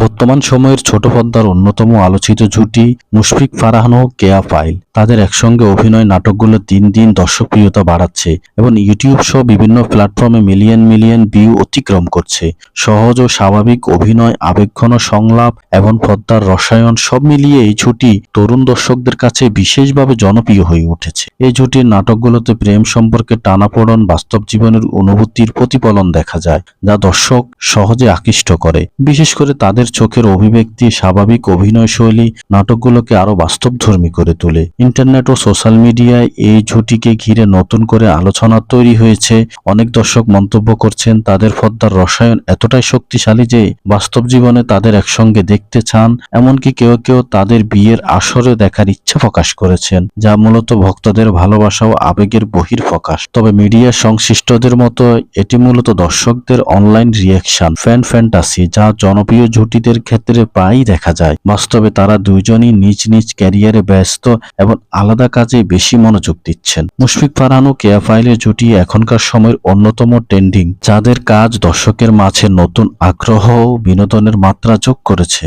বর্তমান সময়ের ছোট পর্দার অন্যতম আলোচিত জুটি মুশফিক ফারহান ও কেয়া ফাইল। তাদের একসঙ্গে অভিনয় নাটকগুলো দিন দিন দর্শকপ্রিয়তা বাড়াচ্ছে এবং ইউটিউব সহ বিভিন্ন প্ল্যাটফর্মে মিলিয়ন মিলিয়ন ভিউ অতিক্রম করছে। সহজ ও স্বাভাবিক অভিনয়, আবেগঘন সংলাপ এবং পর্দার রসায়ন সব মিলিয়ে এই জুটি তরুণ দর্শকদের কাছে বিশেষভাবে জনপ্রিয় হয়ে উঠেছে। এই জুটির নাটকগুলোতে প্রেম সম্পর্কে টানাপোড়েন, বাস্তব জীবনের অনুভূতির প্রতিফলন দেখা যায়, যা দর্শক সহজে আকৃষ্ট করে। বিশেষ করে তাদের চোখের অভিব্যক্তি, স্বাভাবিক অভিনয়শৈলী নাটকগুলোকে আরো বাস্তবধর্মী করে তোলে। ইন্টারনেট ও সোশ্যাল মিডিয়ায় এই জুটিকে ঘিরে নতুন করে আলোচনা তৈরি হয়েছে। অনেক দর্শক মন্তব্য করছেন তাদের পর্দার রসায়ন এতটাই শক্তিশালী যে বাস্তব জীবনে তাদের একসঙ্গে দেখতে চান। এমনকি কেউ কেউ তাদের বিয়ের আসরে দেখার ইচ্ছা প্রকাশ করেছেন, যা মূলত ভক্তদের ভালোবাসা ও আবেগের বহিঃপ্রকাশ। তবে মিডিয়া সংশ্লিষ্টদের মতো এটি মূলত দর্শকদের অনলাইন রিয়াকশন, ফ্যান ফ্যান্টাসি, যা জনপ্রিয় জুটিদের ক্ষেত্রে প্রায়ই দেখা যায়। বাস্তবে তারা দুইজনই নিজ নিজ ক্যারিয়ারে ব্যস্ত এবং আলাদা কাজে বেশি মনোযোগ দিচ্ছেন। মুশফিক ফারহান ও কেয়া ফাইলের জুটি এখনকার সময়ের অন্যতম ট্রেন্ডিং, যাদের কাজ দর্শকের মাঝে নতুন আগ্রহ ও বিনোদনের মাত্রা যোগ করেছে।